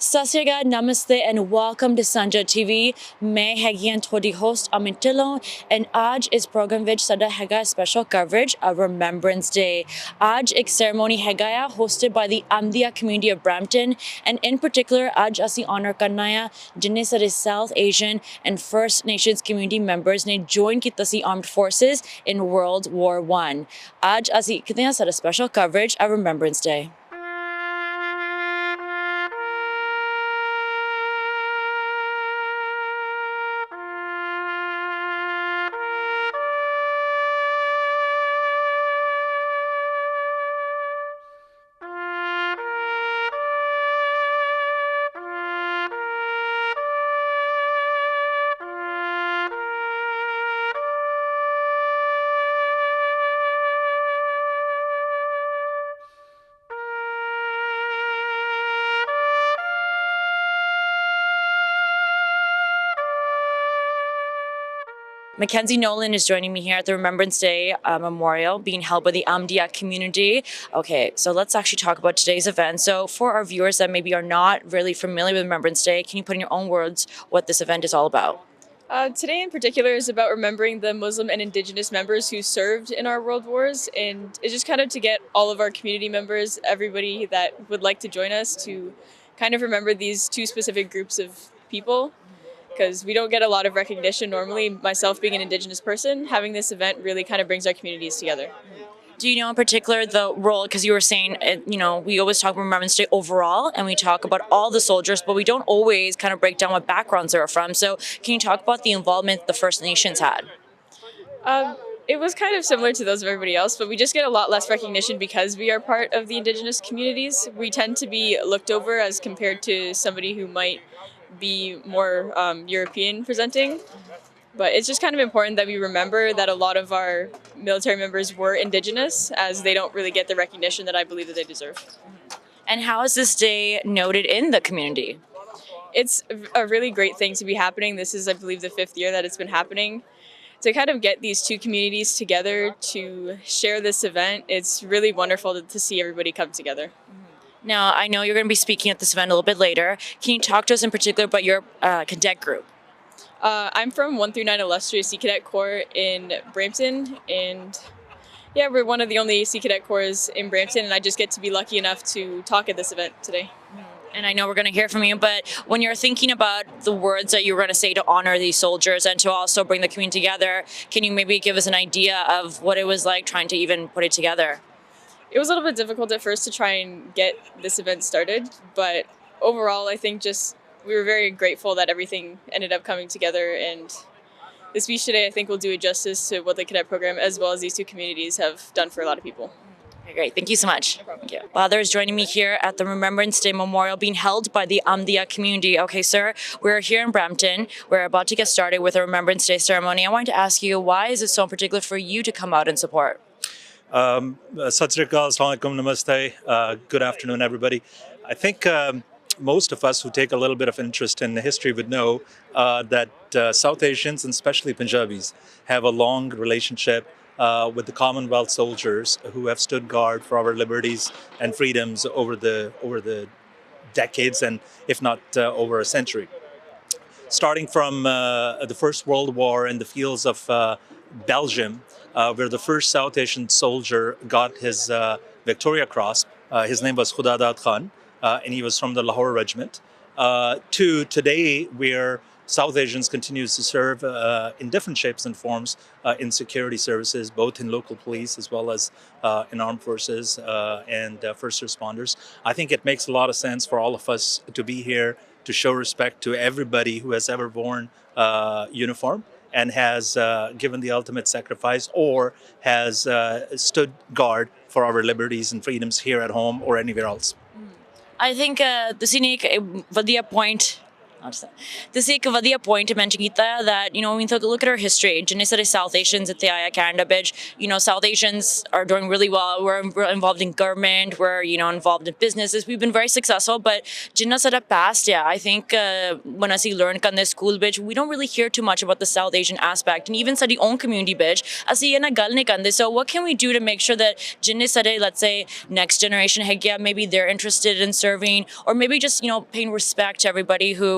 ਸਤਿ ਸ਼੍ਰੀ ਅਕਾਲ, ਨਮਸਤੇ and welcome to Sanjha TV. ਮੈਂ ਹੈਗੀ ਹਾਂ ਤੁਹਾਡੀ host ਅਮਿਤ ਢਿੱਲੋਂ and ਅੱਜ ਇਸ ਪ੍ਰੋਗਰਾਮ ਵਿੱਚ ਸਾਡਾ ਹੈਗਾ special coverage of Remembrance Day. ਅੱਜ ਇੱਕ ceremony ਹੈਗਾ ਆ hosted by the Amdia community of Brampton and in particular ਅੱਜ ਅਸੀਂ honor ਕਰਨਾ ਆ ਜਿੰਨੇ ਸਾਰੇ South Asian and First Nations community members ਨੇ join ਕੀਤਾ ਸੀ armed forces in World War I. ਅੱਜ ਅਸੀਂ ਕਿਤੇ ਹਾਂ ਸਾਡਾ special coverage of Remembrance Day. Mackenzie Nolan is joining me here at the Remembrance Day memorial being held by the Amdia community. Okay, so let's actually talk about today's event. So for our viewers that maybe are not really familiar with Remembrance Day, can you put in your own words what this event is all about? Today in particular is about remembering the Muslim and Indigenous members who served in our world wars, and it's just kind of to get all of our community members, everybody that would like to join us, to kind of remember these two specific groups of people, because we don't get a lot of recognition normally. Myself being an Indigenous person, having this event really kind of brings our communities together. Do you know in particular the role, because you were saying, we always talk about Remembrance Day overall and we talk about all the soldiers, but we don't always kind of break down what backgrounds they're from. So can you talk about the involvement the First Nations had? It was kind of similar to those of everybody else, but we just get a lot less recognition because we are part of the Indigenous communities. We tend to be looked over as compared to somebody who might be more European presenting. But it's just kind of important that we remember that a lot of our military members were Indigenous, as they don't really get the recognition that I believe that they deserve. And how is this day noted in the community? It's a really great thing to be happening. This is, I believe, the 5th year that it's been happening. To kind of get these two communities together to share this event, it's really wonderful to see everybody come together. Now, I know you're going to be speaking at this event a little bit later. Can you talk to us in particular about your cadet group? I'm from 139 Illustrious Sea Cadet Corps in Brampton, and yeah, we're one of the only Sea Cadet Corps in Brampton, and I just get to be lucky enough to talk at this event today. And I know we're going to hear from you, but when you're thinking about the words that you're going to say to honor these soldiers and to also bring the community together, can you maybe give us an idea of what it was like trying to even put it together? It was a little bit difficult at first to try and get this event started, but overall I think just we were very grateful that everything ended up coming together, and the speech today I think will do a justice to what the cadet program as well as these two communities have done for a lot of people. Okay, great. Thank you so much. No problem. Thank you. Father is joining me here at the Remembrance Day memorial being held by the Amdia community. Okay, sir, we're here in Brampton. We're about to get started with a Remembrance Day ceremony. I wanted to ask you, why is it so particular for you to come out and support? Sat Sri Akal, Assalamu alaikum, namaste. Good afternoon, everybody. I think most of us who take a little bit of interest in history would know that South Asians, and especially Punjabis, have a long relationship with the Commonwealth soldiers who have stood guard for our liberties and freedoms over the decades, and if not over a century. Starting from the First World War in the fields of Belgium, where the first South Asian soldier got his Victoria Cross. His name was Khudadad Khan, and he was from the Lahore Regiment. To today, where South Asians continues to serve in different shapes and forms in security services, both in local police as well as in armed forces and first responders. I think it makes a lot of sense for all of us to be here to show respect to everybody who has ever worn uniform and has given the ultimate sacrifice or has stood guard for our liberties and freedoms here at home or anywhere else. I think ਤੁਸੀਂ ਨੇ ਇੱਕ ਵਧੀਆ point ਤੁਸੀਂ ਇੱਕ ਵਧੀਆ point mention ਕੀਤਾ ਹੈ that when we look at our history ਜਿੰਨੇ ਸਾਰੇ South Asians ਇੱਥੇ ਆਏ Canada ਵਿੱਚ South Asians are doing really well. We're involved in government, we're involved in businesses, we've been very successful, but ਜਿੰਨਾ ਸਾਡਾ past I think when ਅਸੀਂ learn ਕਰਦੇ school ਵਿੱਚ we don't really hear too much about the South Asian aspect, and even ਸਾਡੀ own community ਵਿੱਚ ਅਸੀਂ ਇਹਨਾਂ ਗੱਲ ਨਹੀਂ ਕਰਦੇ. So what can we do to make sure that ਜਿੰਨੇ ਸਾਡੇ let's say next generation ਹੈਗੇ maybe they're interested in serving, or maybe just paying respect to everybody who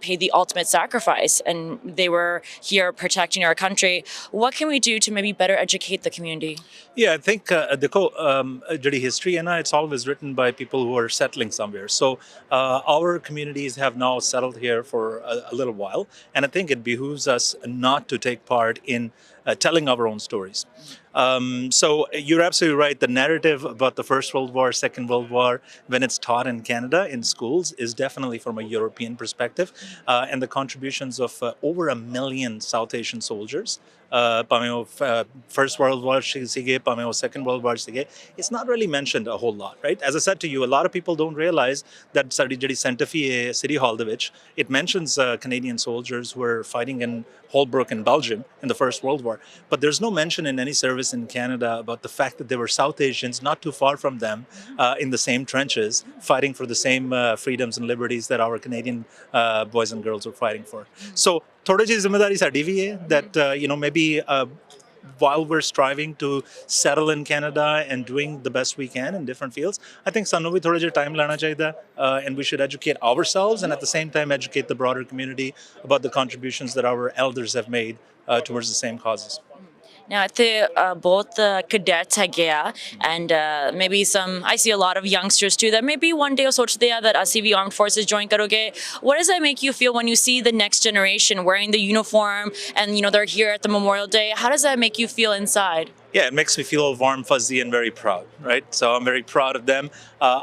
paid the ultimate sacrifice and they were here protecting our country. What can we do to maybe better educate the community? Yeah, I think the history it's always written by people who are settling somewhere. So our communities have now settled here for a little while, and I think it behooves us not to take part in telling our own stories. So you're absolutely right. The narrative about the First World War, Second World War, when it's taught in Canada in schools, is definitely from a European perspective, and the contributions of over 1 million South Asian soldiers. First World War, Second World War, it's not really mentioned a whole lot, right? As I said to you, a lot of people don't realize that Santa Fe City Hall, it mentions Canadian soldiers who were fighting in Holbrook in Belgium in the First World War. But there's no mention in any service in Canada about the fact that there were South Asians not too far from them in the same trenches fighting for the same freedoms and liberties that our Canadian boys and girls were fighting for. So ਥੋੜੀ ਜਿਹੀ ਜ਼ਿੰਮੇਵਾਰੀ ਸਾਡੀ ਵੀ ਹੈ that maybe while we're striving to settle in Canada and doing the best we can in different fields, I think ਸਾਨੂੰ ਵੀ ਥੋੜਾ ਜਿਹਾ time ਲੈਣਾ ਚਾਹੀਦਾ and we should educate ourselves and at the same time educate the broader community about the contributions that our elders have made towards the same causes. Now, ਇੱਥੇ both cadets ਹੈਗੇ and maybe I see a lot of youngsters too that maybe one day ਸੋਚਦੇ that ਅਸੀਂ ਵੀ armed forces join ਕਰੋਗੇ. What does that make you feel when you see the next generation wearing the uniform and they're here at the Memorial Day? How does that make you feel inside? Yeah, it makes me feel warm, fuzzy, and very proud, right? So I'm very proud of them.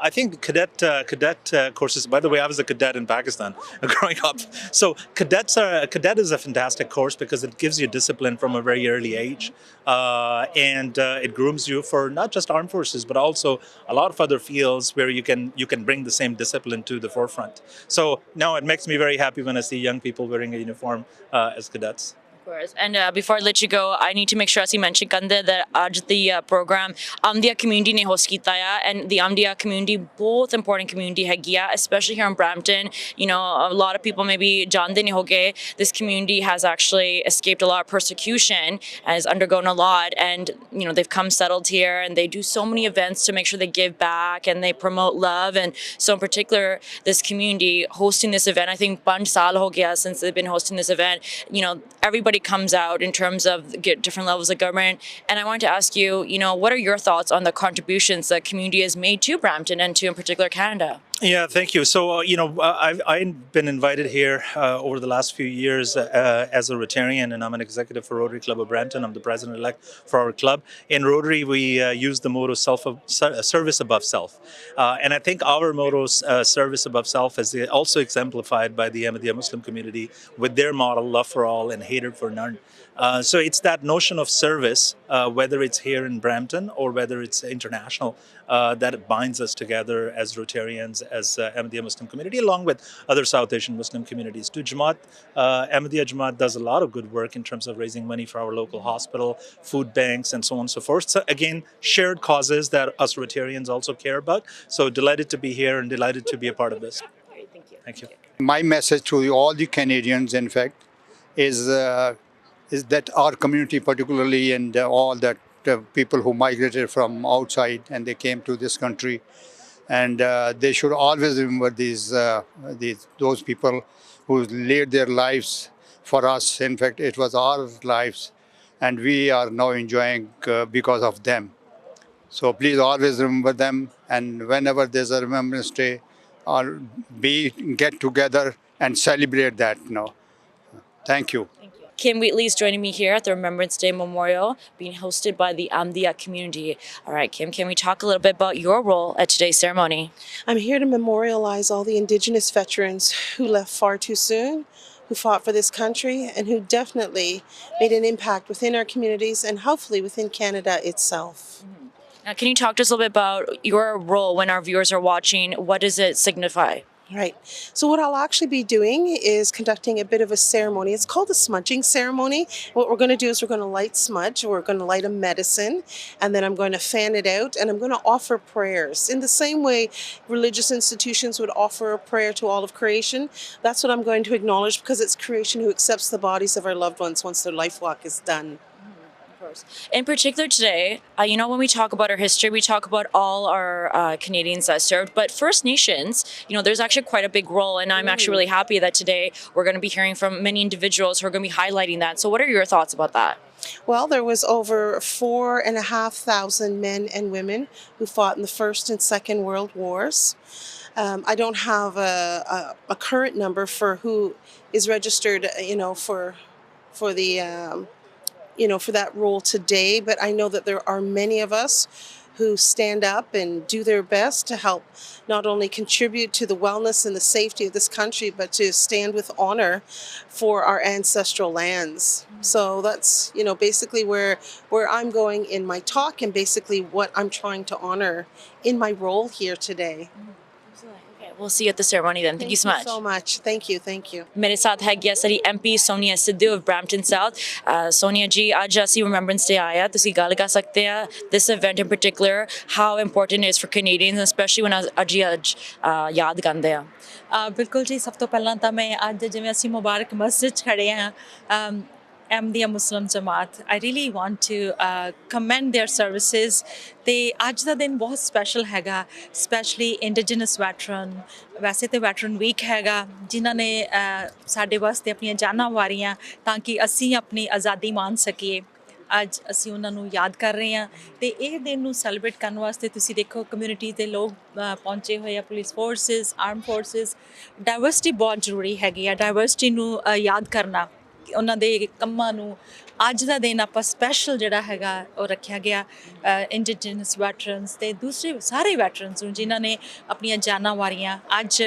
I think cadet courses, by the way, I was a cadet in Pakistan growing up. So cadet is a fantastic course because it gives you discipline from a very early age. And it grooms you for not just armed forces, but also a lot of other fields where you can bring the same discipline to the forefront. So now it makes me very happy when I see young people wearing a uniform as cadets. Of course. And before I let you go, I need to make sure I mention that आज the program Amdia community ने host किया and the Amdia community both important community है especially here in Brampton. A lot of people maybe जानते नहीं होंगे this community has actually escaped a lot of persecution and has undergone a lot, and they've come settled here and they do so many events to make sure they give back and they promote love. And so in particular this community hosting this event, I think 5 साल हो गया since they've been hosting this event. Everybody comes out in terms of different levels of government, and I wanted to ask you, what are your thoughts on the contributions the community has made to Brampton and to in particular Canada? Yeah, thank you. So, I've been invited here over the last few years as a Rotarian, and I'm an executive for Rotary Club of Brampton. I'm the president-elect for our club. In Rotary, we use the motto service above self. And I think our motto, service above self, is also exemplified by the Ahmadiyya Muslim community with their model, love for all and hatred for none. So it's that notion of service, whether it's here in Brampton or whether it's international, that binds us together as Rotarians, as Ahmadiyya Muslim community, along with other South Asian Muslim communities. To Jamaat, Ahmadiyya Jamaat does a lot of good work in terms of raising money for our local hospital, food banks, and so on and so forth. So again, shared causes that us Rotarians also care about. So delighted to be here and delighted to be a part of this. Great, thank you. Thank you. My message to all the Canadians, in fact, is that our community particularly, and all that people who migrated from outside and they came to this country, and they should always remember those people who laid their lives for us. In fact, it was our lives, and we are now enjoying because of them. So please always remember them, and whenever there's a Remembrance Day, get together and celebrate that now. Thank you. Kim Wheatley is joining me here at the Remembrance Day Memorial, being hosted by the Ahmadiyya community. All right, Kim, can we talk a little bit about your role at today's ceremony? I'm here to memorialize all the Indigenous veterans who left far too soon, who fought for this country, and who definitely made an impact within our communities and hopefully within Canada itself. Now, can you talk to us a little bit about your role when our viewers are watching? What does it signify? Right. So what I'll actually be doing is conducting a bit of a ceremony. It's called a smudging ceremony. What we're going to do is we're going to light smudge. We're going to light a medicine, and then I'm going to fan it out, and I'm going to offer prayers. In the same way religious institutions would offer a prayer to all of creation, that's what I'm going to acknowledge, because it's creation who accepts the bodies of our loved ones once their life walk is done. In particular today, when we talk about our history, we talk about all our Canadians that served, but First Nations, there's actually quite a big role, and I'm actually really happy that today we're going to be hearing from many individuals who are going to be highlighting that. So what are your thoughts about that? Well, there was over 4,500 men and women who fought in the First and Second World Wars. I don't have a current number for who is registered, for the for that role today, but I know that there are many of us who stand up and do their best to help not only contribute to the wellness and the safety of this country, but to stand with honor for our ancestral lands. So that's, basically where I'm going in my talk, and basically what I'm trying to honor in my role here today. Okay, we'll see you at the ceremony then. Thank you so much. So much. Thank you. Thank you. मेरे साथ है ਗਿਆ ਸਾਡੀ MP Sonia Sidhu of Brampton South. Sonia ji, ਅੱਜ ਅਸੀਂ Remembrance Day ਆਇਆ, ਤੁਸੀਂ ਗੱਲ ਕਰ ਸਕਦੇ ਆ this event in particular, how important it is for Canadians, especially when ਅੱਜ ਯਾਦ ਕਰਦੇ ਆ. ਬਿਲਕੁਲ ਜੀ, ਸਭ ਤੋਂ ਪਹਿਲਾਂ ਤਾਂ ਮੈਂ ਅੱਜ ਜਿਵੇਂ ਅਸੀਂ ਮੁਬਾਰਕ ਮਸਜਿਦ 'ਚ ਖੜੇ ਹਾਂ, Ahmadiyya Muslim Jamaat, I really want to commend their services. ਤੇ ਅੱਜ ਦਾ ਦਿਨ ਬਹੁਤ ਸਪੈਸ਼ਲ ਹੈਗਾ, ਸਪੈਸ਼ਲੀ ਇੰਡੀਜਨਸ ਵੈਟਰਨ, ਵੈਸੇ ਤਾਂ ਵੈਟਰਨ ਵੀਕ ਹੈਗਾ, ਜਿਨ੍ਹਾਂ ਨੇ ਸਾਡੇ ਵਾਸਤੇ ਆਪਣੀਆਂ ਜਾਨਾਂ ਵਾਰੀਆਂ ਤਾਂ ਕਿ ਅਸੀਂ ਆਪਣੀ ਆਜ਼ਾਦੀ ਮਾਣ ਸਕੀਏ। ਅੱਜ ਅਸੀਂ ਉਹਨਾਂ ਨੂੰ ਯਾਦ ਕਰ ਰਹੇ ਹਾਂ, ਅਤੇ ਇਹ ਦਿਨ ਨੂੰ ਸੈਲੀਬ੍ਰੇਟ ਕਰਨ ਵਾਸਤੇ ਤੁਸੀਂ ਦੇਖੋ ਕਮਿਊਨਿਟੀ ਦੇ ਲੋਕ ਪਹੁੰਚੇ ਹੋਏ ਆ, ਪੁਲਿਸ ਫੋਰਸਿਸ, ਆਰਮ ਫੋਰਸਿਸ। ਡਾਇਵਰਸਿਟੀ ਬਹੁਤ ਜ਼ਰੂਰੀ ਹੈਗੀ ਆ, ਡਾਇਵਰਸਿਟੀ ਨੂੰ ਯਾਦ ਕਰਨਾ, ਉਹਨਾਂ ਦੇ ਕੰਮਾਂ ਨੂੰ। ਅੱਜ ਦਾ ਦਿਨ ਆਪਾਂ ਸਪੈਸ਼ਲ ਜਿਹੜਾ ਹੈਗਾ ਉਹ ਰੱਖਿਆ ਗਿਆ ਇੰਡੀਜਨਸ ਵੈਟਰਨਸ ਅਤੇ ਦੂਸਰੇ ਸਾਰੇ ਵੈਟਰਨਸ ਨੂੰ ਜਿਨ੍ਹਾਂ ਨੇ ਆਪਣੀਆਂ ਜਾਨਾਂ ਵਾਰੀਆਂ। ਅੱਜ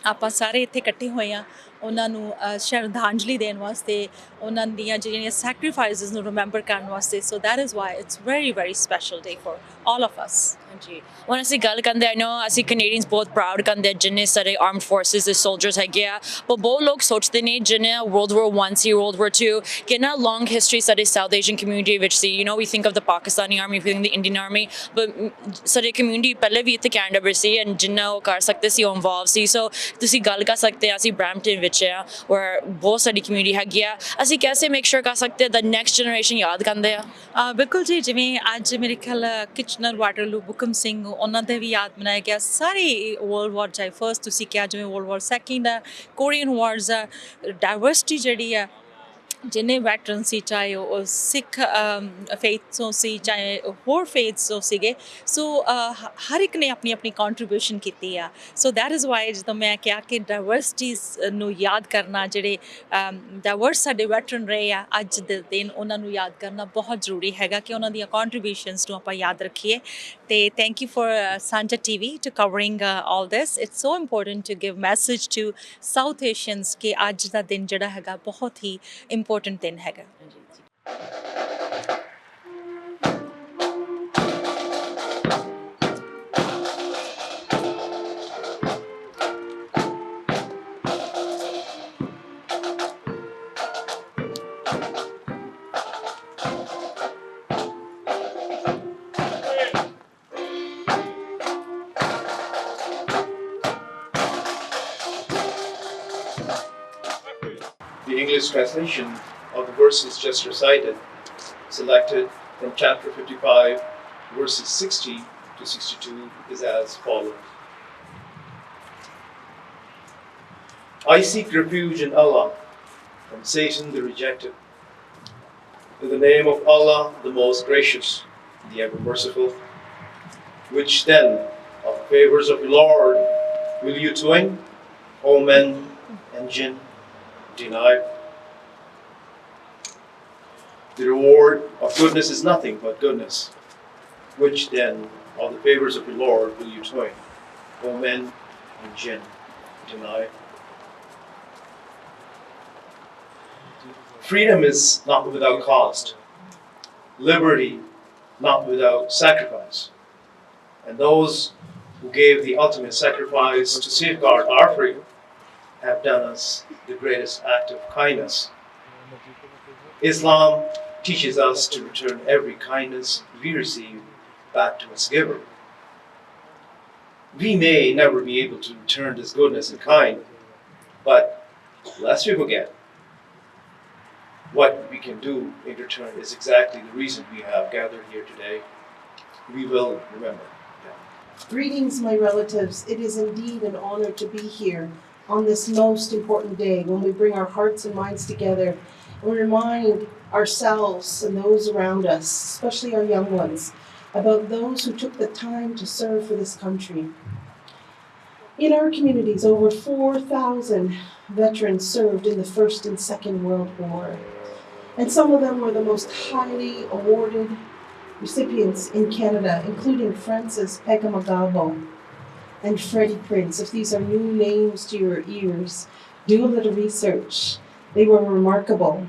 ਆਪਾਂ ਸਾਰੇ ਇੱਥੇ ਇਕੱਠੇ ਹੋਏ ਹਾਂ ਉਹਨਾਂ ਨੂੰ ਸ਼ਰਧਾਂਜਲੀ ਦੇਣ ਵਾਸਤੇ, ਉਹਨਾਂ ਦੀਆਂ ਜਿਹੜੀਆਂ ਸੈਕਰੀਫਾਈਸਿਸ ਨੂੰ ਰਿਮੈਂਬਰ ਕਰਨ ਵਾਸਤੇ। So that is why it's very very special day for all of us. ਹਾਂਜੀ, ਹੁਣ ਅਸੀਂ ਗੱਲ ਕਰਦੇ ਆ, ਅਸੀਂ ਕੈਨੇਡੀਅਨਸ ਬਹੁਤ ਪ੍ਰਾਊਡ ਕਰਦੇ ਜਿੰਨੇ ਸਾਰੇ ਆਰਮਡ ਫੋਰਸਿਸ ਦੇ ਸੋਲਜਰਸ ਹੈਗੇ ਆ, ਪਰ ਬਹੁਤ ਲੋਕ ਸੋਚਦੇ ਨੇ ਜਿੰਨੇ World War I C, World War II, ਕਿੰਨਾ ਲੌਂਗ ਹਿਸਟਰੀ ਸਾਡੇ ਸਾਊਥ ਏਸ਼ੀਅਨ ਕਮਿਊਨਿਟੀ ਵਿੱਚ ਸੀ। we think of the Pakistani army, we think the Indian army, but ਸਾਡੇ ਕਮਿਊਨਿਟੀ ਪਹਿਲੇ ਵੀ ਇੱਥੇ ਕੈਨੇਡਾ ਵਿੱਚ ਸੀ, ਐਂਡ ਜਿੰਨਾ ਉਹ ਕਰ ਸਕਦੇ ਸੀ ਉਹ ਇਨਵੋਲਵ ਸੀ। ਸੋ ਤੁਸੀਂ ਗੱਲ ਕਰ ਸਕਦੇ ਆ, ਅਸੀਂ ਬ੍ਰੈਂਪਟਨ ਵਿੱਚ ਆ where ਬਹੁਤ ਸਾਡੀ ਕਮਿਊਨਿਟੀ ਹੈਗੀ ਆ, ਅਸੀਂ ਕੈਸੇ ਮੇਕ ਸ਼ੋਰ ਕਰ ਸਕਦੇ ਦਾ ਨੈਕਸਟ ਜਨਰੇਸ਼ਨ ਯਾਦ ਕਰਦੇ ਆ। ਬਿਲਕੁਲ ਜੀ, ਜਿਵੇਂ ਅੱਜ ਮੇਰੇ ਖਿਆਲ ਕਿਚਨਰ ਵਾਟਰਲੂ ਬੁਕਮ ਸਿੰਘ, ਉਹਨਾਂ ਦੇ ਵੀ ਯਾਦ ਮਨਾਇਆ ਗਿਆ। ਸਾਰੀ ਵਰਲਡ ਵਾਰ, ਚਾਹੇ ਫਸਟ ਤੁਸੀਂ ਕਿਹਾ, ਜਿਵੇਂ ਵਰਲਡ ਵਾਰ ਸੈਕਿੰਡ ਆ, ਕੋਰੀਅਨ ਵਾਰਜ਼ ਆ, ਡਾਇਵਰਸਿਟੀ ਜਿਹੜੀ ਆ, ਜਿੰਨੇ ਵੈਟਰਨ ਸੀ, ਚਾਹੇ ਉਹ ਸਿੱਖ ਫੇਥ ਤੋਂ ਸੀ, ਚਾਹੇ ਹੋਰ ਫੇਥਸ ਤੋਂ ਸੀਗੇ। ਸੋ ਹਰ ਇੱਕ ਨੇ ਆਪਣੀ ਆਪਣੀ ਕੰਟਰੀਬਿਊਸ਼ਨ ਕੀਤੀ ਆ। ਸੋ ਦੈਟ ਇਜ਼ ਵਾਈ ਜਦੋਂ ਮੈਂ ਕਿਹਾ ਕਿ ਡਾਇਵਰਸਿਟੀਜ਼ ਨੂੰ ਯਾਦ ਕਰਨਾ, ਜਿਹੜੇ ਡਾਇਵਰਸ ਸਾਡੇ ਵੈਟਰਨ ਰਹੇ ਆ, ਅੱਜ ਦੇ ਦਿਨ ਉਹਨਾਂ ਨੂੰ ਯਾਦ ਕਰਨਾ ਬਹੁਤ ਜ਼ਰੂਰੀ ਹੈਗਾ ਕਿ ਉਹਨਾਂ ਦੀਆਂ ਕੰਟਰੀਬਿਊਸ਼ਨਸ ਨੂੰ ਆਪਾਂ ਯਾਦ ਰੱਖੀਏ। ਅਤੇ thank you for Sanjha TV to covering all this. It's so important to give message to South Asians ਕਿ ਅੱਜ ਦਾ ਦਿਨ ਜਿਹੜਾ ਹੈਗਾ ਬਹੁਤ ਹੀ important ਦਿਨ ਹੈਗਾ। The English translation of the verses just recited, selected from chapter 55, verses 60 to 62, is as follows. I seek refuge in Allah from Satan the rejected. In the name of Allah, the most gracious, the ever merciful. Which then of the favors of the Lord will you twain, O men and jinn, deny? The reward of goodness is nothing but goodness. Which then of the favors of the Lord will you twain, O men and jinn, deny? Freedom is not without cost, liberty not without sacrifice, and those who gave the ultimate sacrifice to safeguard our freedom, have done us the greatest act of kindness. Islam teaches us to return every kindness we receive back to its giver. We may never be able to return this goodness in kind, but lest we forget, what we can do in return is exactly the reason we have gathered here today. We will remember. Greetings, my relatives. It is indeed an honor to be here on this most important day when we bring our hearts and minds together and remind ourselves and those around us, especially our young ones, about those who took the time to serve for this country. In our communities, over 4,000 veterans served in the First and Second World War, and some of them were the most highly awarded recipients in Canada, including Francis Pegamagabo and Freddie Prinze. If these are new names to your ears, do a little research. They were remarkable.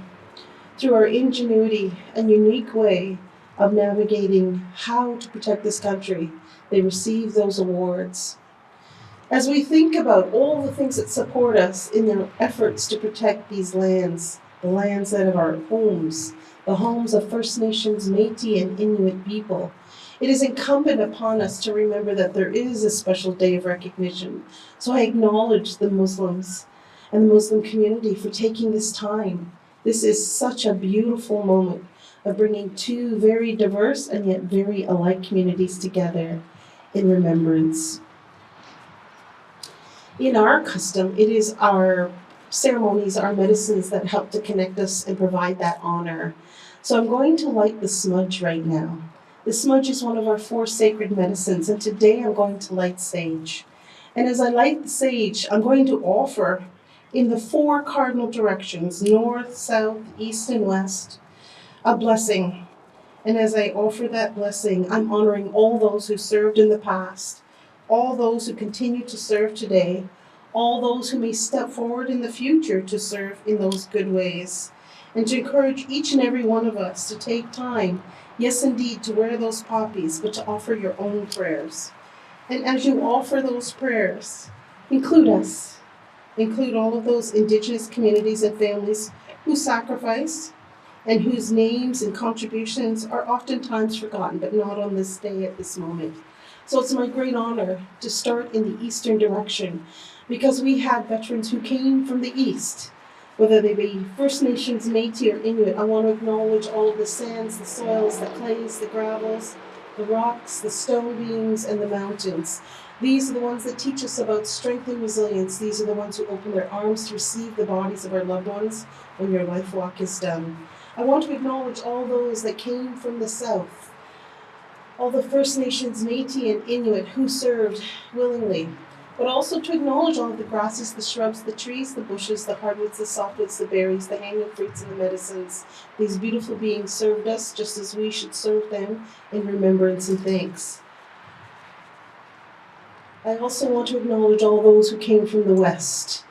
Through our ingenuity and unique way of navigating how to protect this country, they received those awards. As we think about all the things that support us in their efforts to protect these lands, the lands that are our homes, the homes of First Nations, Métis, and Inuit people, it is incumbent upon us to remember that there is a special day of recognition. So I acknowledge the Muslims and the Muslim community for taking this time. This is such a beautiful moment of bringing two very diverse and yet very alike communities together in remembrance. In our custom, it is our ceremonies, our medicines that help to connect us and provide that honor. So I'm going to light the smudge right now. The smudge is one of our 4 sacred medicines, and today I'm going to light sage. And as I light the sage, I'm going to offer in the 4 cardinal directions, north, south, east, and west, a blessing. And as I offer that blessing, I'm honoring all those who served in the past, all those who continue to serve today, all those who may step forward in the future to serve in those good ways, and to encourage each and every one of us to take time, yes indeed, to wear those poppies, but to offer your own prayers. And as you offer those prayers, include us. Include all of those Indigenous communities and families who sacrificed and whose names and contributions are oftentimes forgotten, but not on this day at this moment. So it's my great honor to start in the eastern direction, because we had veterans who came from the east, whether they be First Nations, Métis, or Inuit. I want to acknowledge all of the sands, the soils, the clays, the gravels, the rocks, the stone beams, and the mountains. These are the ones that teach us about strength and resilience. These are the ones who open their arms to receive the bodies of our loved ones when your life walk is done. I want to acknowledge all those that came from the south, all the First Nations, Métis, and Inuit who served willingly, but also to acknowledge all of the grasses, the shrubs, the trees, the bushes, the hardwoods, the softwoods, the berries, the hanging fruits, and the medicines. These beautiful beings served us just as we should serve them in remembrance and thanks. I also want to acknowledge all those who came from the West,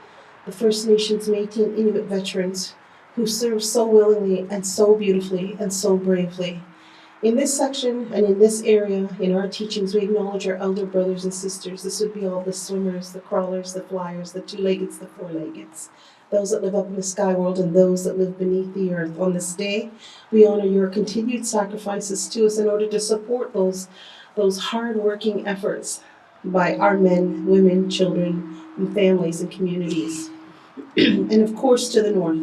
the First Nations, Métis, and Inuit veterans who served so willingly and so beautifully and so bravely. In this section and in this area, in our teachings, we acknowledge our elder brothers and sisters. This would be all the swimmers, the crawlers, the flyers, the 2-leggeds, the 4-leggeds, those that live up in the sky world and those that live beneath the earth. On this day, we honor your continued sacrifices to us in order to support those hard-working efforts by our men, women, children, and families and communities. And of course, to the north.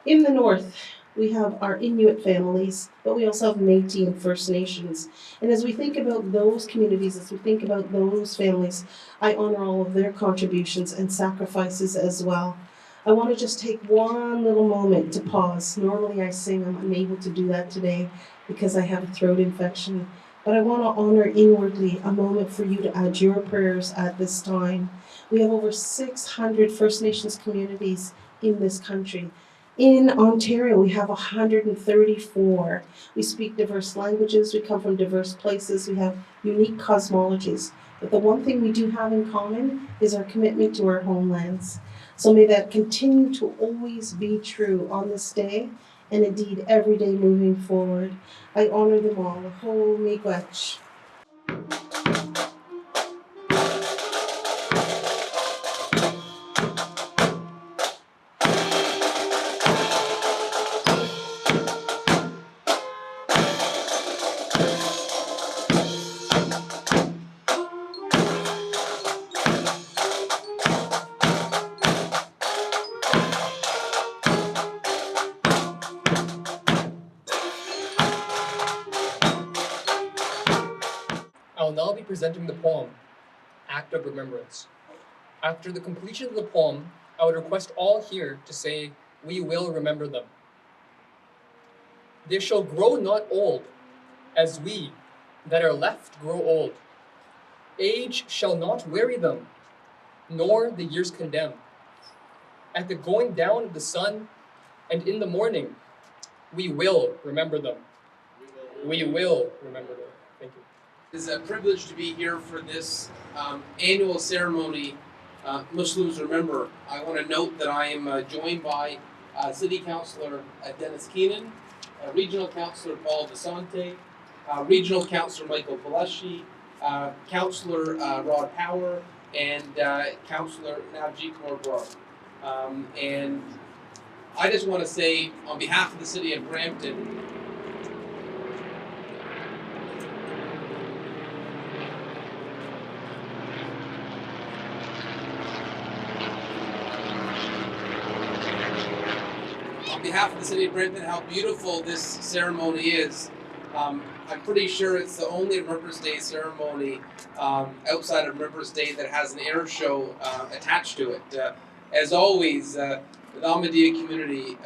In the north, we have our Inuit families, but we also have Métis and First Nations. And as we think about those communities, as we think about those families, I honor all of their contributions and sacrifices as well. I want to just take one little moment to pause. Normally I sing, I'm unable to do that today because I have a throat infection. But I want to honor inwardly a moment for you to add your prayers at this time. We have over 600 First Nations communities in this country. In Ontario, we have 134. We speak diverse languages, we come from diverse places, we have unique cosmologies. But the one thing we do have in common is our commitment to our homelands. So may that continue to always be true on this day, and indeed every day moving forward. I honor them all. Ho miigwech. I will now be presenting the poem, Act of Remembrance. After the completion of the poem, I would request all here to say, "We will remember them." They shall grow not old, as we that are left grow old. Age shall not weary them, nor the years condemn. At the going down of the sun and in the morning, we will remember them. We will remember them. Thank you. It is a privilege to be here for this annual ceremony, Muslims Remember. I want to note that I am joined by City Councillor Dennis Keenan, Regional Councillor Paul Basante, Regional Councillor Michael Paleshi, Councillor Rod Power, and Councillor Navjeet Kaur. And I just want to say, on behalf of the City of Brampton, how beautiful this ceremony is. I'm pretty sure it's the only Remembrance Day ceremony outside of Remembrance Day that has an air show attached to it. As always, the Ahmadiyya community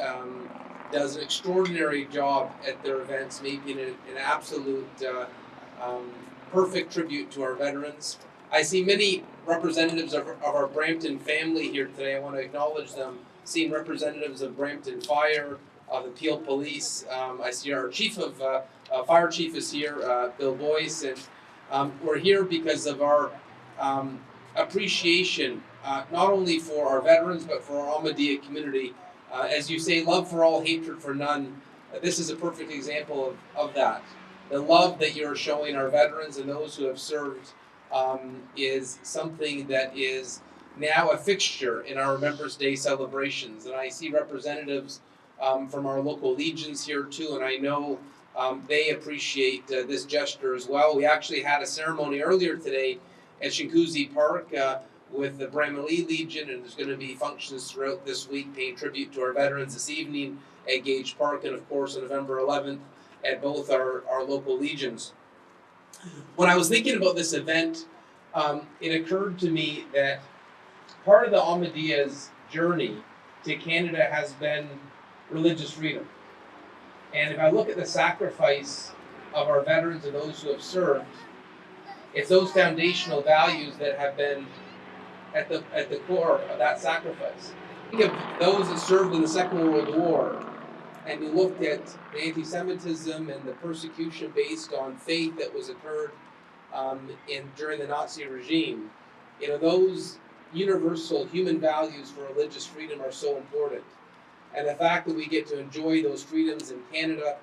does an extraordinary job at their events, making it an absolute perfect tribute to our veterans. I see many representatives of our Brampton family here today. I want to acknowledge them. Seeing representatives of Brampton Fire, the Peel Police. I see our Fire Chief is here, Bill Boyce, and we're here because of our appreciation, not only for our veterans, but for our Ahmadiyya community. As you say, love for all, hatred for none. This is a perfect example of that. The love that you're showing our veterans and those who have served is something that is now a fixture in our Remembrance Day celebrations. And I see representatives from our local legions here too, and I know they appreciate this gesture as well. We actually had a ceremony earlier today at Shinkuzi Park with the Brahmali Legion, and there's going to be functions throughout this week paying tribute to our veterans this evening at Gage Park, and of course on November 11th at both our local legions. When I was thinking about this event, it occurred to me that part of the Ahmadiyya's journey to Canada has been religious freedom. And if I look at the sacrifice of our veterans and those who have served, it's those foundational values that have been at the core of that sacrifice. Think of those that served in the Second World War, and you looked at the anti-Semitism and the persecution based on faith that was occurred during the Nazi regime. You know, those universal human values for religious freedom are so important. And the fact that we get to enjoy those freedoms in Canada,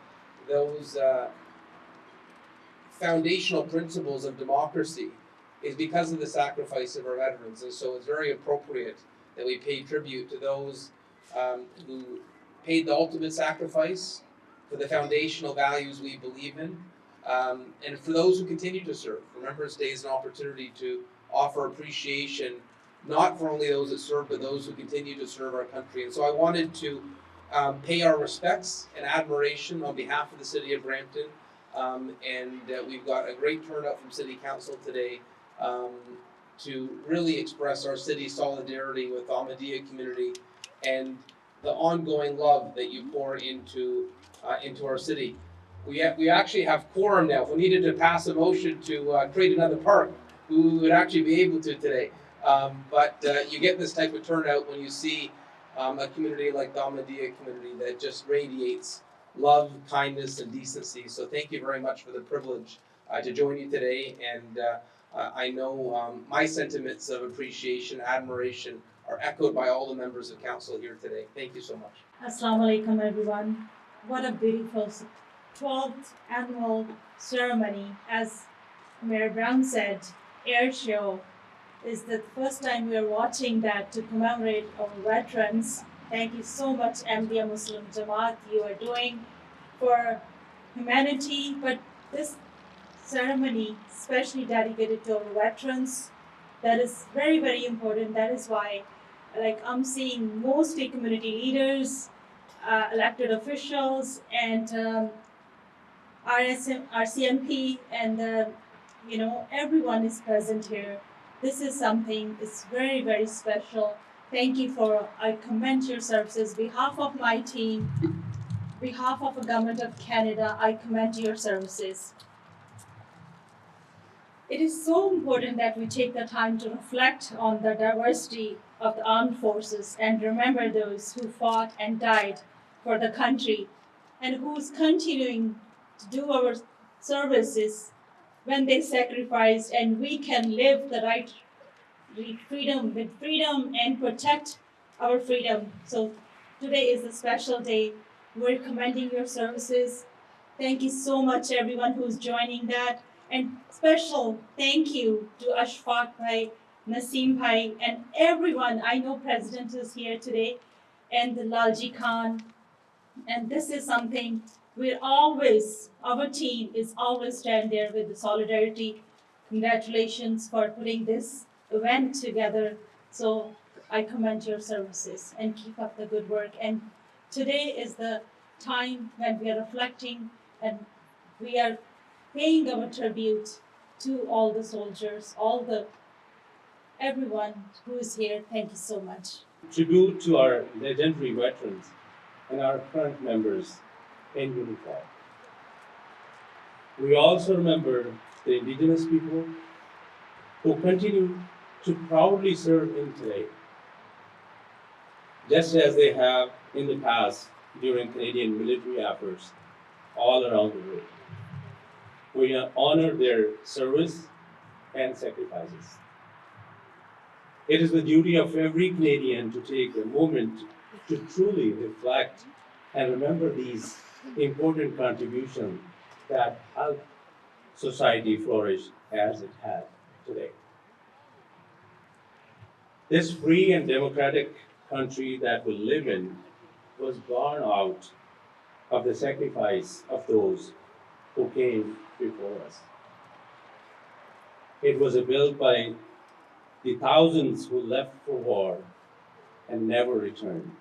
those foundational principles of democracy, is because of the sacrifice of our veterans. And so it's very appropriate that we pay tribute to those who paid the ultimate sacrifice for the foundational values we believe in, and for those who continue to serve. Remembrance Day is an opportunity to offer appreciation, not for only those that serve, but those who continue to serve our country. And so I wanted to pay our respects and admiration on behalf of the City of Brampton, and we've got a great turnout from City Council today to really express our city's solidarity with the Ahmadiyya community and the ongoing love that you pour into our city. We actually have quorum now. If we needed to pass a motion to create another park, we would actually be able to today. But you get this type of turnout when you see a community like the Ahmadiyya community that just radiates love, kindness, and decency. So thank you very much for the privilege to join you today. And I know my sentiments of appreciation, admiration are echoed by all the members of council here today. Thank you so much. Assalamu alaikum, everyone. What a beautiful 12th annual ceremony. As Mayor Brown said, air show is the first time we are watching that to commemorate our veterans. Thank you so much, Ahmadiyya Muslim Jamaat, you are doing for humanity, but this ceremony especially dedicated to our veterans, that is very, very important. That is why, like, I'm seeing mostly community leaders, elected officials, and RCMP, and everyone is present here. This is something is very, very special. Thank you for, I commend your services. Behalf of my team, behalf of the Government of Canada, I commend your services. It is so important that we take the time to reflect on the diversity of the armed forces and remember those who fought and died for the country and who's continuing to do our services when they sacrificed, and we can live the right freedom with freedom and protect our freedom. So today is a special day. We're commending your services. Thank you so much, everyone who's joining that. And special thank you to Ashfaq Bhai, Naseem Bhai, and everyone. I know President is here today, and the Lalji Khan. And this is something we're always, our team is always stand there with the solidarity. Congratulations for putting this event together. So I commend your services and keep up the good work. And today is the time when we are reflecting and we are paying our tribute to all the soldiers, everyone who is here. Thank you so much. Tribute to our legendary veterans and our current members in uniform. We also remember the Indigenous people who continue to proudly serve in today, just as they have in the past during Canadian military efforts all around the world. We honor their service and sacrifices. It is the duty of every Canadian to take a moment to truly reflect and remember these important contributions that help society flourish as it has today. This free and democratic country that we live in was born out of the sacrifice of those who came before us. It was built by the thousands who left for war and never returned,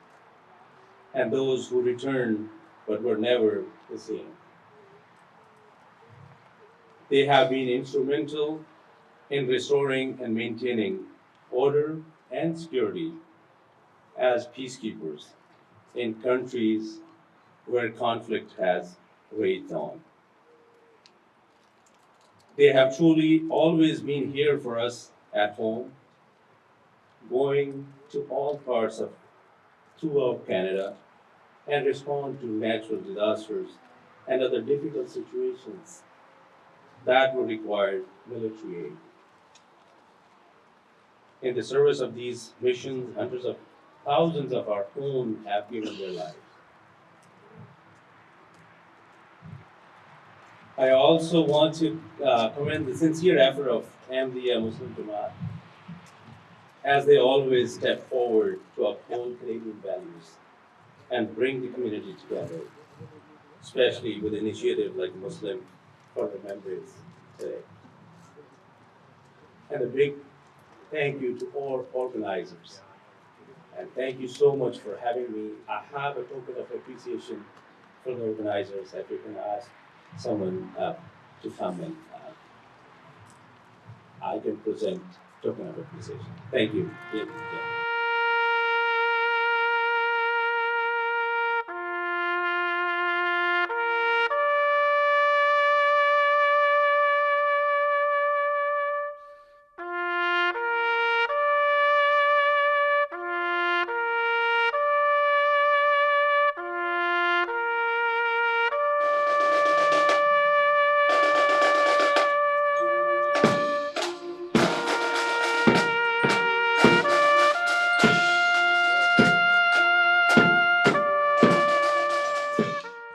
and those who returned but were never the same. They have been instrumental in restoring and maintaining order and security as peacekeepers in countries where conflict has raged on. They have truly always been here for us at home, going to all parts of throughout Canada and respond to natural disasters and other difficult situations that would require military aid. In the service of these missions, hundreds of thousands of our own have given their lives. I also want to commend the sincere effort of Ahmadiyya Muslim Jamaat as they always step forward to uphold Canadian values and bring the community together, especially with initiatives like Muslim for Remembrance today. And a big thank you to all organizers. And thank you so much for having me. I have a token of appreciation for the organizers that we can ask someone to come and I can present token of appreciation. Thank you. Yeah.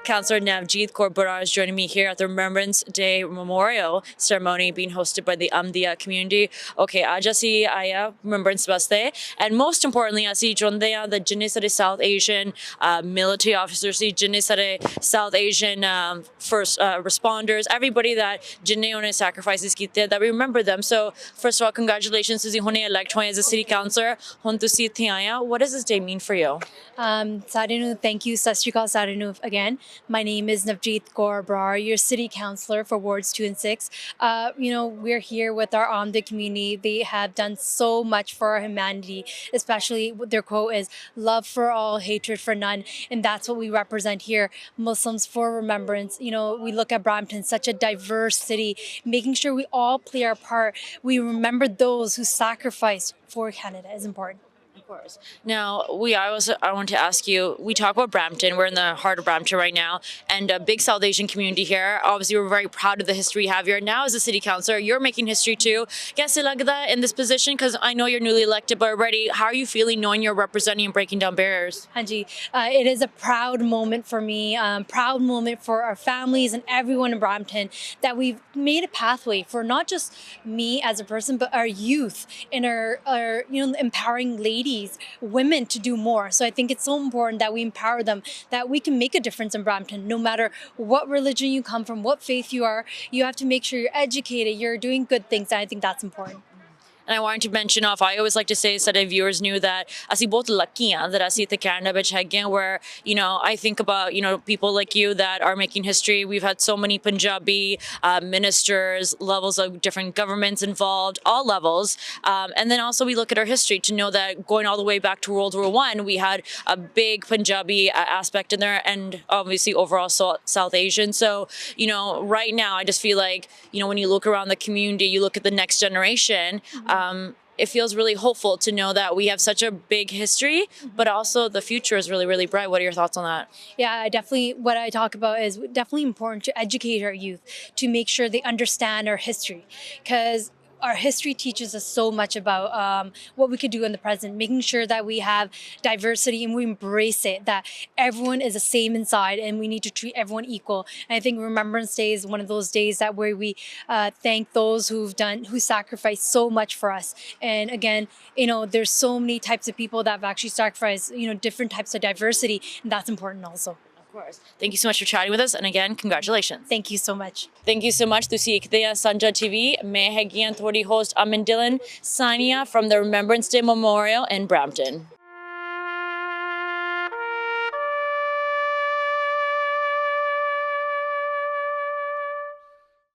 Councillor Navjeet Kaur Barar is joining me here at the Remembrance Day Memorial ceremony being hosted by the Ahmadiyya community. Okay, आज ਅਸੀਂ ਆਇਆ Remembrance ਵਾਸਤੇ and most importantly ਅਸੀਂ ਚਾਹੁੰਦੇ ਹਾਂ that ਜਿੰਨੇ ਸਾਰੇ South Asian military officers ਸੀ ਜਿੰਨੇ ਸਾਰੇ South Asian first responders, everybody that ਜਿੰਨੇ ਉਹਨੇ sacrifices ਕੀਤੇ that we remember them. So first of all, congratulations ਤੁਸੀਂ ਹੁਣੇ elect ਹੋਏ as a city councillor. ਹੁਣ ਤੁਸੀਂ ਇੱਥੇ ਆਇਆ. What does this day mean for you? Sarinu, thank you. Sat Shri Akal Sarinu again. My name is Navjeet Kaur Brar, your city councillor for wards 2 and 6. We're here with our Ahmadi community. They have done so much for our humanity, especially their quote is love for all, hatred for none. And that's what we represent here. Muslims for remembrance. We look at Brampton, such a diverse city, making sure we all play our part. We remember those who sacrificed for Canada is important. Of course. Now, I want to ask you, we talk about Brampton. We're in the heart of Brampton right now, and a big South Asian community here. Obviously, we're very proud of the history we have here. Now, as a city councillor, you're making history too. Kaise lagda in this position? Because I know you're newly elected, but already, how are you feeling knowing you're representing and breaking down barriers? Hanji, it is a proud moment for me, proud moment for our families and everyone in Brampton that we've made a pathway for not just me as a person, but our youth and our empowering ladies, women to do more. So I think it's so important that we empower them, that we can make a difference in Brampton. No matter what religion you come from, what faith you are, you have to make sure you're educated, you're doing good things, and I think that's important. And I wanted to mention off, I always like to say so that viewers knew that ਅਸੀਂ ਬਹੁਤ lucky ਹਾਂ that ਅਸੀਂ ਇੱਥੇ Canada ਵਿੱਚ ਹੈਗੇ ਹਾਂ where, I think about, people like you that are making history. We've had so many Punjabi ministers, levels of different governments involved, all levels. And then also we look at our history to know that going all the way back to World War I, we had a big Punjabi aspect in there and obviously overall South Asian. So, right now I just feel like, when you look around the community, you look at the next generation, it feels really hopeful to know that we have such a big history, but also the future is really, really bright. What are your thoughts on that? Yeah, what I talk about is definitely important to educate our youth, to make sure they understand our history. Because our history teaches us so much about what we could do in the present, making sure that we have diversity and we embrace it, that everyone is the same inside and we need to treat everyone equal. And I think Remembrance Day is one of those days that where we thank those who sacrificed so much for us. And again, there's so many types of people that have actually sacrificed, different types of diversity, and that's important also. Of course. Thank you so much for chatting with us. And again, congratulations. Thank you so much. Thank you so much. ਤੁਸੀਂ ਦੇਖਦੇ ਆ Sanjha TV. ਮੈਂ ਹੈਗੀ ਹਾਂ ਤੁਹਾਡੀ host Amin Dillon, signing off from the Remembrance Day Memorial in Brampton.